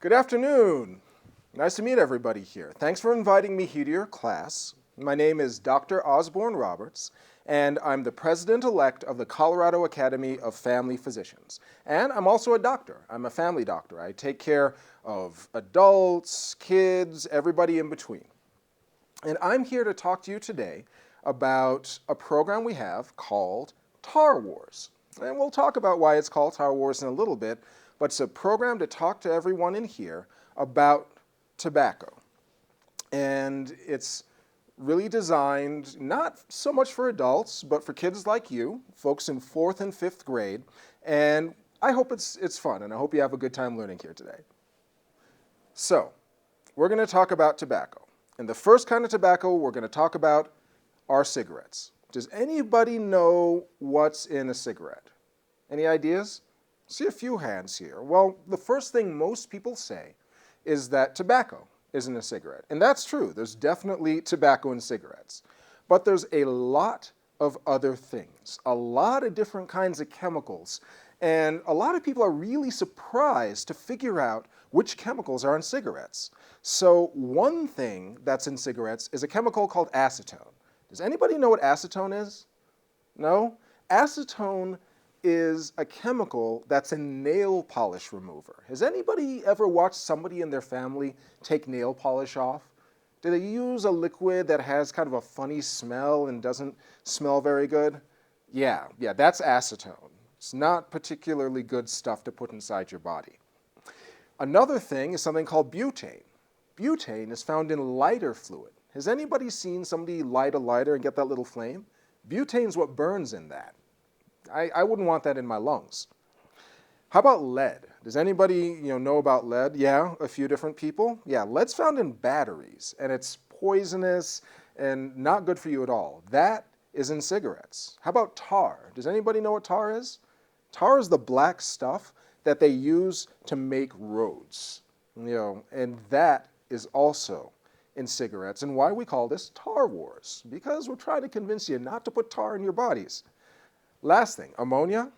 Good afternoon. Nice to meet everybody here. Thanks for inviting me here to your class. My name is Dr. Osbourne-Roberts, and I'm the president-elect of the Colorado Academy of Family Physicians. And I'm also a doctor. I'm a family doctor. I take care of adults, kids, everybody in between. And I'm here to talk to you today about a program we have called Tar Wars. And we'll talk about why it's called Tar Wars in a little bit, but it's a program to talk to everyone in here about tobacco. And it's really designed not so much for adults, but for kids like you, folks in 4th and 5th grade. And I hope it's fun, and I hope you have a good time learning here today. So, we're going to talk about tobacco. And the first kind of tobacco we're going to talk about are cigarettes. Does anybody know what's in a cigarette? Any ideas? See a few hands here. Well, the first thing most people say is that tobacco is in a cigarette. And that's true. There's definitely tobacco in cigarettes. But there's a lot of other things, a lot of different kinds of chemicals. And a lot of people are really surprised to figure out which chemicals are in cigarettes. So one thing that's in cigarettes is a chemical called acetone. Does anybody know what acetone is? No? Acetone is a chemical that's a nail polish remover. Has anybody ever watched somebody in their family take nail polish off? Do they use a liquid that has kind of a funny smell and doesn't smell very good? Yeah, that's acetone. It's not particularly good stuff to put inside your body. Another thing is something called butane. Butane is found in lighter fluid. Has anybody seen somebody light a lighter and get that little flame? Butane's what burns in that. I wouldn't want that in my lungs. How about lead? Does anybody know about lead? Yeah, a few different people. Yeah, lead's found in batteries, and it's poisonous and not good for you at all. That is in cigarettes. How about tar? Does anybody know what tar is? Tar is the black stuff that they use to make roads. And that is also in cigarettes. And why we call this Tar Wars? Because we're trying to convince you not to put tar in your bodies. Last thing, ammonia.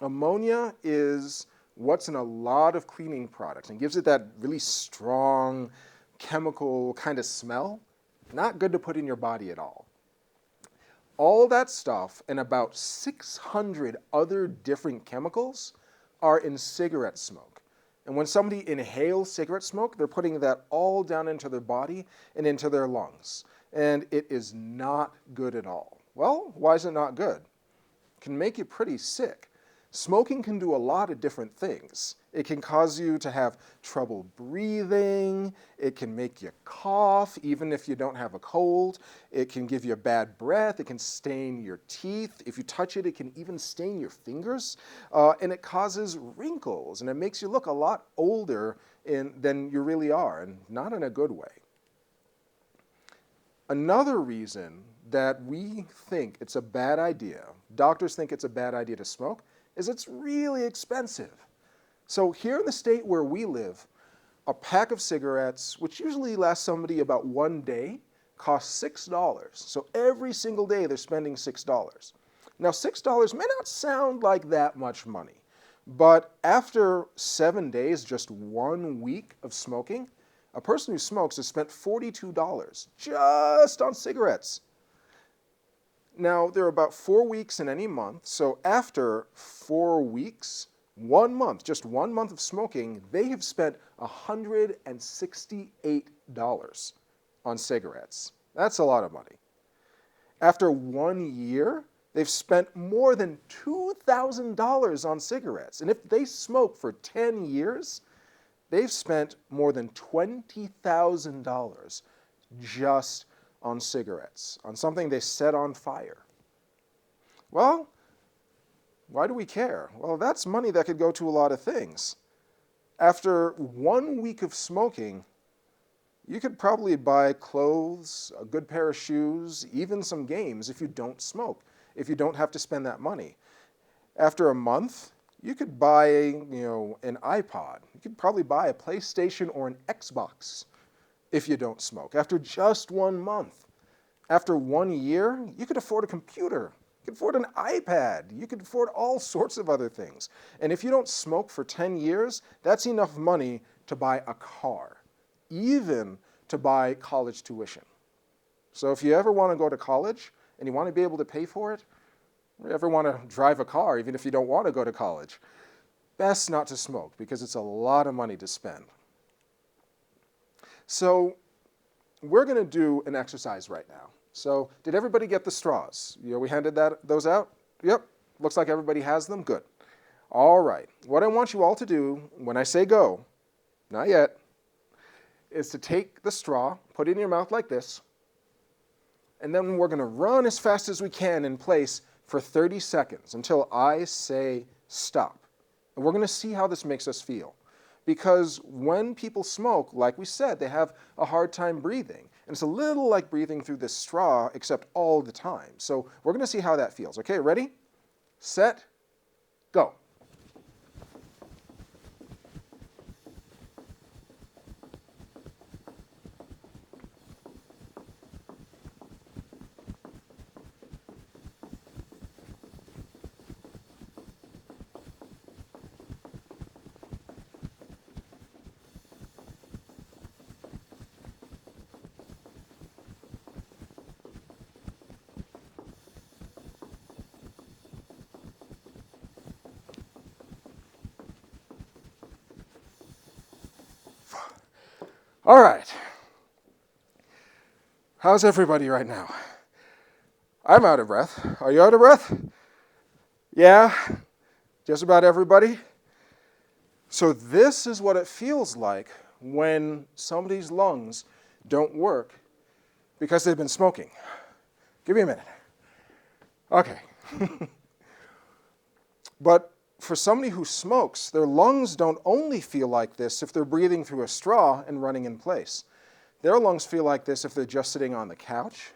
Ammonia is what's in a lot of cleaning products and gives it that really strong chemical kind of smell. Not good to put in your body at all. All that stuff and about 600 other different chemicals are in cigarette smoke. And when somebody inhales cigarette smoke, they're putting that all down into their body and into their lungs. And it is not good at all. Well, why is it not good? It can make you pretty sick. Smoking can do a lot of different things. It can cause you to have trouble breathing. It can make you cough, even if you don't have a cold. It can give you a bad breath. It can stain your teeth. If you touch it, it can even stain your fingers. And it causes wrinkles, and it makes you look a lot older than you really are, and not in a good way. Another reason that we think it's a bad idea, doctors think it's a bad idea to smoke, is it's really expensive. So here in the state where we live, a pack of cigarettes, which usually lasts somebody about one day, costs $6. So every single day they're spending $6. Now $6 may not sound like that much money, but after 7 days, just 1 week of smoking, a person who smokes has spent $42 just on cigarettes. Now, there are about 4 weeks in any month, so after 4 weeks, 1 month, just 1 month of smoking, they have spent $168 on cigarettes. That's a lot of money. After 1 year, they've spent more than $2,000 on cigarettes. And if they smoke for 10 years, they've spent more than $20,000 just on cigarettes, on something they set on fire. Well, why do we care? Well, that's money that could go to a lot of things. After 1 week of smoking, you could probably buy clothes, a good pair of shoes, even some games if you don't smoke, if you don't have to spend that money. After a month, you could buy an iPod. You could probably buy a PlayStation or an Xbox if you don't smoke, after just 1 month. After 1 year, you could afford a computer. You can afford an iPad. You can afford all sorts of other things. And if you don't smoke for 10 years, that's enough money to buy a car, even to buy college tuition. So if you ever want to go to college and you want to be able to pay for it, or you ever want to drive a car even if you don't want to go to college, best not to smoke because it's a lot of money to spend. So we're going to do an exercise right now. So did everybody get the straws? We handed those out? Yep. Looks like everybody has them. Good. All right. What I want you all to do when I say go, not yet, is to take the straw, put it in your mouth like this, and then we're going to run as fast as we can in place for 30 seconds until I say stop. And we're going to see how this makes us feel. Because when people smoke, like we said, they have a hard time breathing. And it's a little like breathing through this straw, except all the time. So we're going to see how that feels. Okay, ready, set, go. All right. How's everybody right now? I'm out of breath. Are you out of breath? Yeah? Just about everybody? So this is what it feels like when somebody's lungs don't work because they've been smoking. Give me a minute. Okay. But for somebody who smokes, their lungs don't only feel like this if they're breathing through a straw and running in place. Their lungs feel like this if they're just sitting on the couch,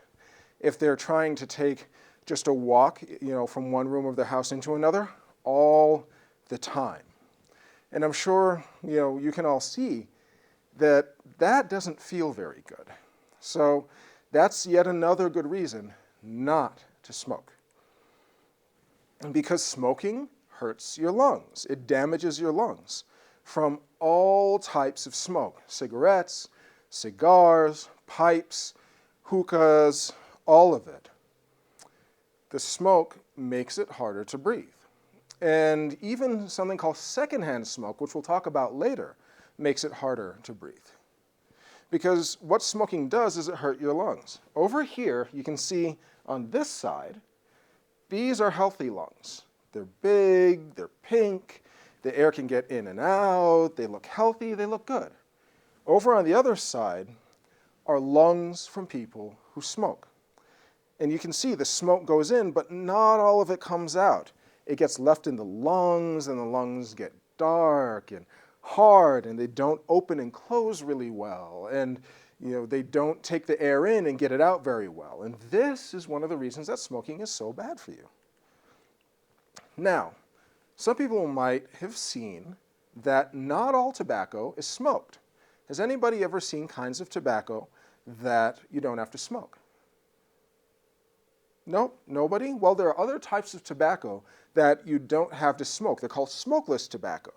if they're trying to take just a walk, from one room of their house into another, all the time. And I'm sure, you can all see that that doesn't feel very good. So that's yet another good reason not to smoke. And because smoking hurts your lungs. It damages your lungs from all types of smoke. Cigarettes, cigars, pipes, hookahs, all of it. The smoke makes it harder to breathe. And even something called secondhand smoke, which we'll talk about later, makes it harder to breathe. Because what smoking does is it hurts your lungs. Over here, you can see on this side, these are healthy lungs. They're big, they're pink, the air can get in and out, they look healthy, they look good. Over on the other side are lungs from people who smoke. And you can see the smoke goes in, but not all of it comes out. It gets left in the lungs, and the lungs get dark and hard, and they don't open and close really well, and they don't take the air in and get it out very well. And this is one of the reasons that smoking is so bad for you. Now, some people might have seen that not all tobacco is smoked. Has anybody ever seen kinds of tobacco that you don't have to smoke? Nope, nobody? Well, there are other types of tobacco that you don't have to smoke. They're called smokeless tobacco.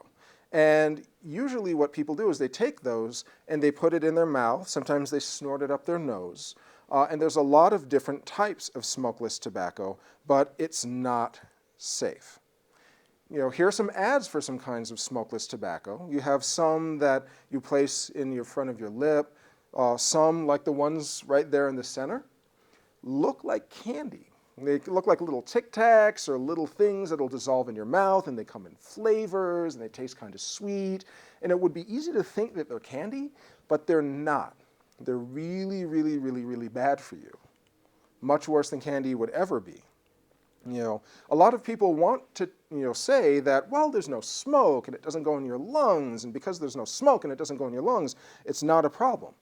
And usually what people do is they take those and they put it in their mouth. Sometimes they snort it up their nose. And there's a lot of different types of smokeless tobacco, but it's not safe. Here are some ads for some kinds of smokeless tobacco. You have some that you place in your front of your lip. Some, like the ones right there in the center, look like candy. They look like little Tic Tacs or little things that'll dissolve in your mouth, and they come in flavors, and they taste kind of sweet. And it would be easy to think that they're candy, but they're not. They're really, really, really, really bad for you. Much worse than candy would ever be. A lot of people want to, say that, well, there's no smoke and it doesn't go in your lungs, and because there's no smoke and it doesn't go in your lungs, it's not a problem.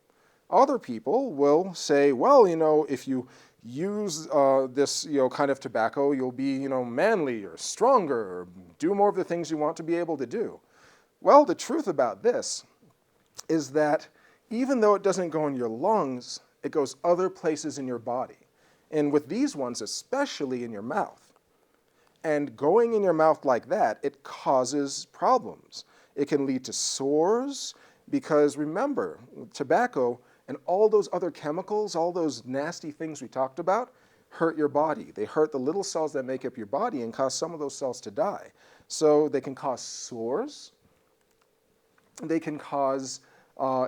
Other people will say, well, if you use this, kind of tobacco, you'll be, manly or stronger or do more of the things you want to be able to do. Well, the truth about this is that even though it doesn't go in your lungs, it goes other places in your body. And with these ones, especially in your mouth. And going in your mouth like that, it causes problems. It can lead to sores because remember, tobacco and all those other chemicals, all those nasty things we talked about, hurt your body. They hurt the little cells that make up your body and cause some of those cells to die. So they can cause sores. They can cause,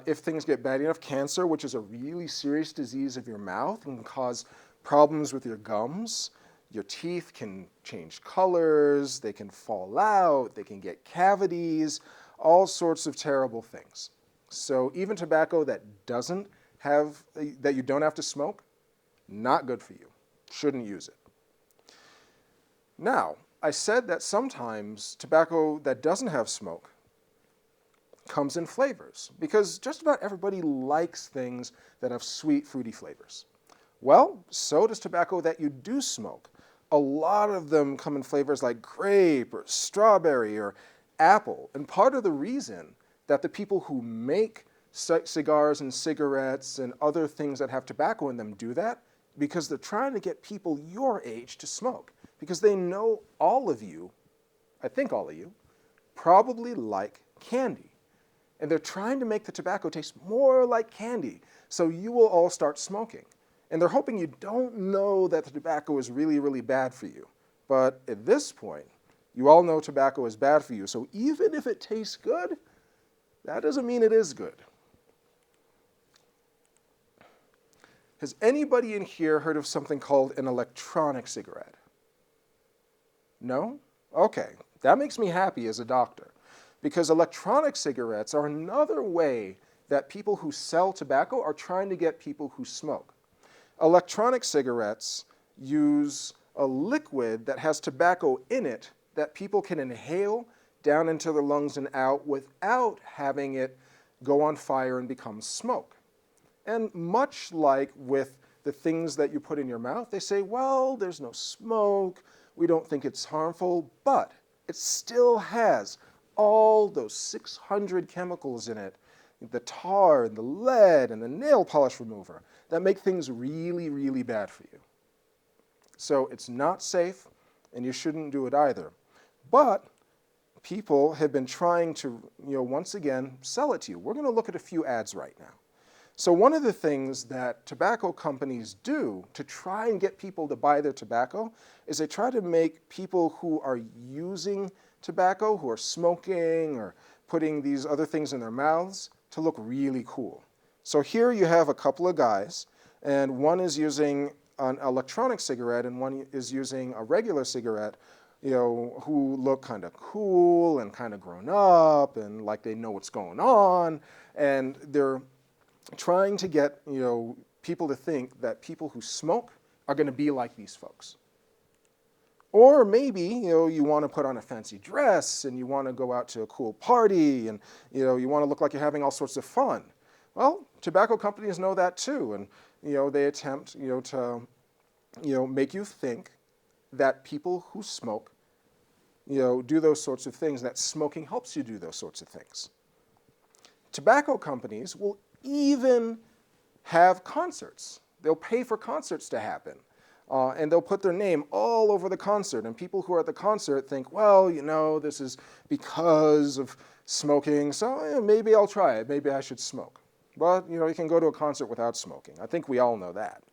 if things get bad enough, cancer, which is a really serious disease of your mouth, and can cause problems with your gums. Your teeth can change colors, they can fall out, they can get cavities, all sorts of terrible things. So even tobacco that you don't have to smoke, not good for you. Shouldn't use it. Now, I said that sometimes tobacco that doesn't have smoke comes in flavors, because just about everybody likes things that have sweet, fruity flavors. Well, so does tobacco that you do smoke. A lot of them come in flavors like grape or strawberry or apple. And part of the reason that the people who make cigars and cigarettes and other things that have tobacco in them do that, because they're trying to get people your age to smoke. Because they know all of you, I think all of you, probably like candy. And they're trying to make the tobacco taste more like candy, so you will all start smoking. And they're hoping you don't know that the tobacco is really, really bad for you. But at this point, you all know tobacco is bad for you. So even if it tastes good, that doesn't mean it is good. Has anybody in here heard of something called an electronic cigarette? No? Okay, that makes me happy as a doctor. Because electronic cigarettes are another way that people who sell tobacco are trying to get people who smoke. Electronic cigarettes use a liquid that has tobacco in it that people can inhale down into their lungs and out without having it go on fire and become smoke. And much like with the things that you put in your mouth, they say, well, there's no smoke, we don't think it's harmful, but it still has all those 600 chemicals in it, the tar and the lead and the nail polish remover, that make things really, really bad for you. So it's not safe, and you shouldn't do it either. But people have been trying to, once again, sell it to you. We're going to look at a few ads right now. So one of the things that tobacco companies do to try and get people to buy their tobacco is they try to make people who are using tobacco, who are smoking or putting these other things in their mouths, to look really cool. So here you have a couple of guys, and one is using an electronic cigarette and one is using a regular cigarette, who look kind of cool and kind of grown up and like they know what's going on, and they're trying to get people to think that people who smoke are going to be like these folks. Or maybe you want to put on a fancy dress and you want to go out to a cool party and you want to look like you're having all sorts of fun. Well, tobacco companies know that too, and they attempt to make you think that people who smoke do those sorts of things, that smoking helps you do those sorts of things. Tobacco companies will even have concerts. They'll pay for concerts to happen. And they'll put their name all over the concert. And people who are at the concert think, well, this is because of smoking, so maybe I'll try it. Maybe I should smoke. But, you can go to a concert without smoking. I think we all know that.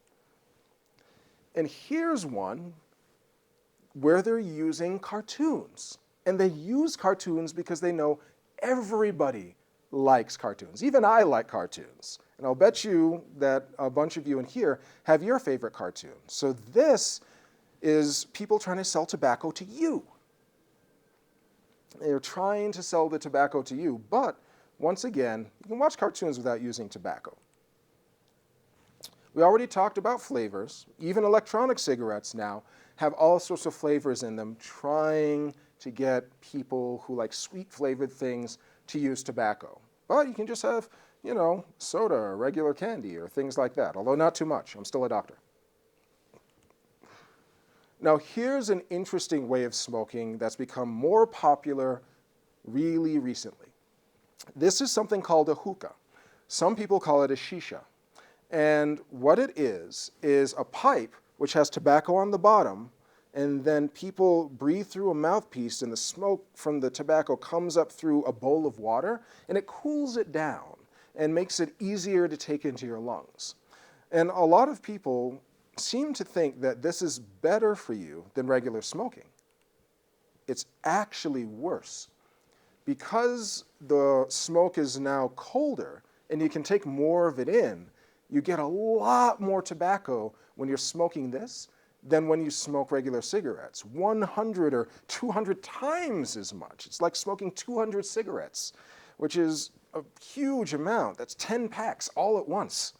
And here's one where they're using cartoons. And they use cartoons because they know everybody likes cartoons. Even I like cartoons. And I'll bet you that a bunch of you in here have your favorite cartoon. So this is people trying to sell tobacco to you. They're trying to sell the tobacco to you, but once again, you can watch cartoons without using tobacco. We already talked about flavors. Even electronic cigarettes now have all sorts of flavors in them, trying to get people who like sweet flavored things to use tobacco. But you can just have, soda or regular candy or things like that, although not too much. I'm still a doctor. Now, here's an interesting way of smoking that's become more popular really recently. This is something called a hookah. Some people call it a shisha. And what it is a pipe which has tobacco on the bottom, and then people breathe through a mouthpiece and the smoke from the tobacco comes up through a bowl of water and it cools it down and makes it easier to take into your lungs. And a lot of people seem to think that this is better for you than regular smoking. It's actually worse. Because the smoke is now colder and you can take more of it in, you get a lot more tobacco when you're smoking this than when you smoke regular cigarettes. 100 or 200 times as much. It's like smoking 200 cigarettes, which is a huge amount. That's 10 packs all at once.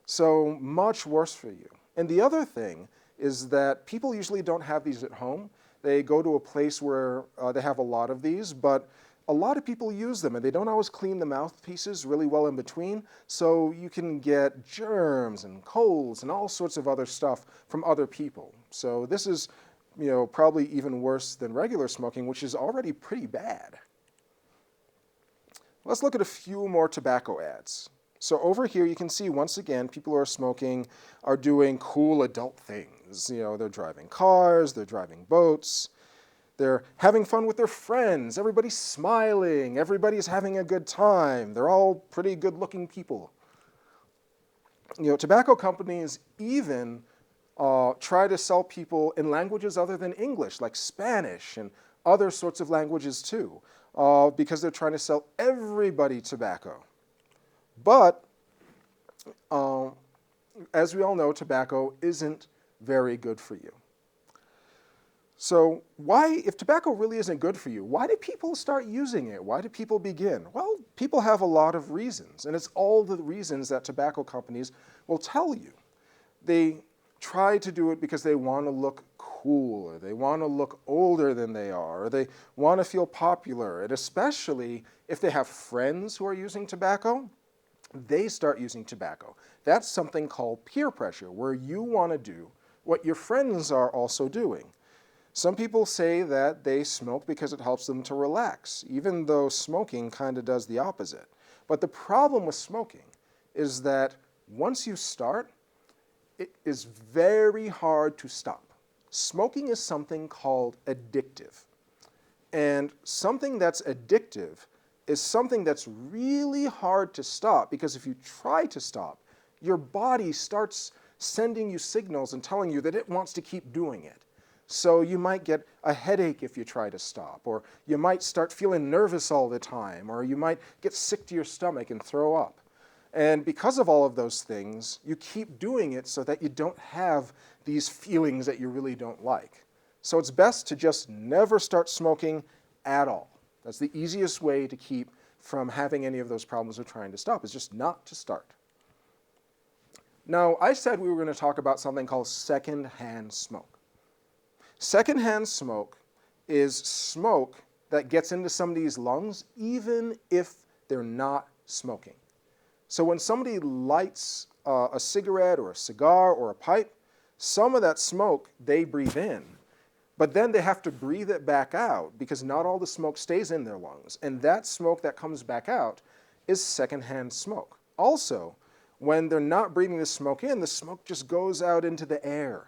So much worse for you. And the other thing is that people usually don't have these at home. They go to a place where they have a lot of these, but a lot of people use them and they don't always clean the mouthpieces really well in between, so you can get germs and colds and all sorts of other stuff from other people. So this is, probably even worse than regular smoking, which is already pretty bad. Let's look at a few more tobacco ads. So over here you can see, once again, people who are smoking are doing cool adult things. They're driving cars, they're driving boats, they're having fun with their friends, everybody's smiling, everybody's having a good time. They're all pretty good-looking people. Tobacco companies even try to sell people in languages other than English, like Spanish and other sorts of languages too, because they're trying to sell everybody tobacco. But, as we all know, tobacco isn't very good for you. So if tobacco really isn't good for you, why do people start using it? Why do people begin? Well, people have a lot of reasons, and it's all the reasons that tobacco companies will tell you. They try to do it because they want to look cool, or they want to look older than they are, or they want to feel popular, and especially if they have friends who are using tobacco, they start using tobacco. That's something called peer pressure, where you want to do what your friends are also doing. Some people say that they smoke because it helps them to relax, even though smoking kind of does the opposite. But the problem with smoking is that once you start, it is very hard to stop. Smoking is something called addictive. And something that's addictive is something that's really hard to stop, because if you try to stop, your body starts sending you signals and telling you that it wants to keep doing it. So you might get a headache if you try to stop, or you might start feeling nervous all the time, or you might get sick to your stomach and throw up. And because of all of those things, you keep doing it so that you don't have these feelings that you really don't like. So it's best to just never start smoking at all. That's the easiest way to keep from having any of those problems of trying to stop, is just not to start. Now, I said we were going to talk about something called secondhand smoke. Secondhand smoke is smoke that gets into somebody's lungs even if they're not smoking. So when somebody lights a cigarette or a cigar or a pipe, some of that smoke they breathe in, but then they have to breathe it back out because not all the smoke stays in their lungs. And that smoke that comes back out is secondhand smoke. Also, when they're not breathing the smoke in, the smoke just goes out into the air.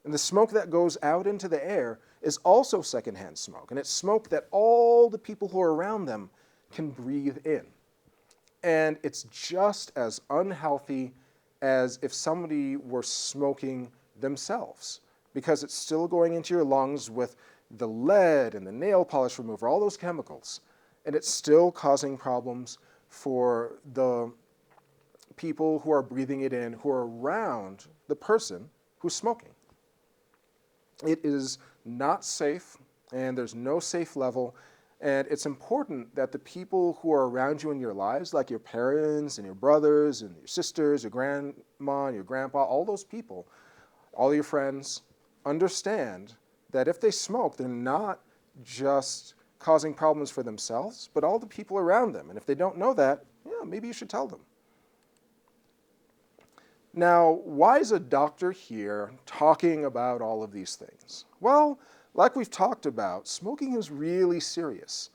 And the smoke that goes out into the air is also secondhand smoke. And it's smoke that all the people who are around them can breathe in. And it's just as unhealthy as if somebody were smoking themselves, because it's still going into your lungs with the lead and the nail polish remover, all those chemicals. And it's still causing problems for the people who are breathing it in, who are around the person who's smoking. It is not safe, and there's no safe level, and it's important that the people who are around you in your lives, like your parents and your brothers and your sisters, your grandma and your grandpa, all those people, all your friends, understand that if they smoke, they're not just causing problems for themselves, but all the people around them. And if they don't know that, maybe you should tell them. Now, why is a doctor here talking about all of these things? Well, like we've talked about, smoking is really serious.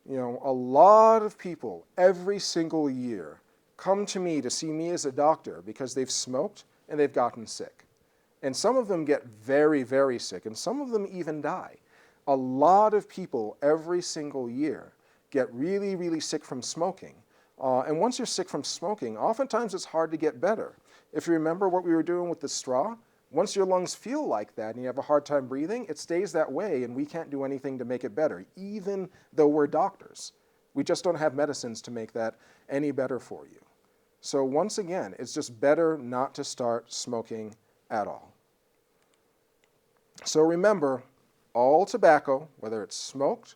A lot of people every single year come to me to see me as a doctor because they've smoked and they've gotten sick. And some of them get very, very sick, and some of them even die. A lot of people every single year get really, really sick from smoking. And once you're sick from smoking, oftentimes it's hard to get better. If you remember what we were doing with the straw, once your lungs feel like that and you have a hard time breathing, it stays that way, and we can't do anything to make it better, even though we're doctors. We just don't have medicines to make that any better for you. So once again, it's just better not to start smoking at all. So remember, all tobacco, whether it's smoked,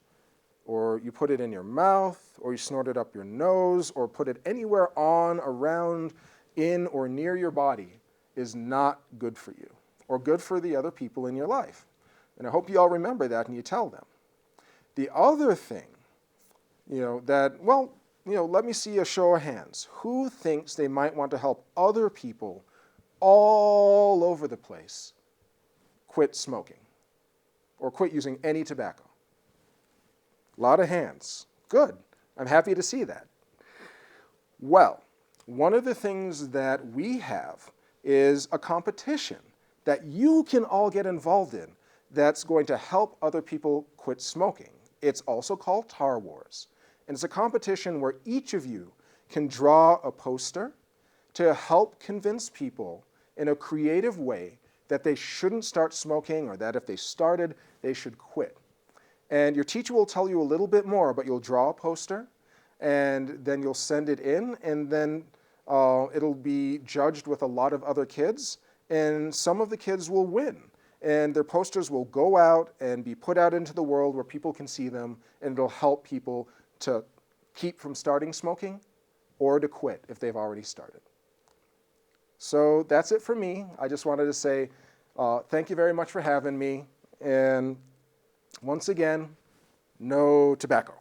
or you put it in your mouth, or you snort it up your nose, or put it anywhere on, around, in, or near your body, is not good for you, or good for the other people in your life. And I hope you all remember that and you tell them. The other thing, let me see a show of hands. Who thinks they might want to help other people all over the place quit smoking or quit using any tobacco? A lot of hands. Good. I'm happy to see that. Well, one of the things that we have is a competition that you can all get involved in that's going to help other people quit smoking. It's also called Tar Wars. And it's a competition where each of you can draw a poster to help convince people in a creative way that they shouldn't start smoking, or that if they started, they should quit. And your teacher will tell you a little bit more, but you'll draw a poster, and then you'll send it in, and then it'll be judged with a lot of other kids, and some of the kids will win. And their posters will go out and be put out into the world where people can see them, and it'll help people to keep from starting smoking or to quit if they've already started. So that's it for me. I just wanted to say thank you very much for having me. And once again, no tobacco.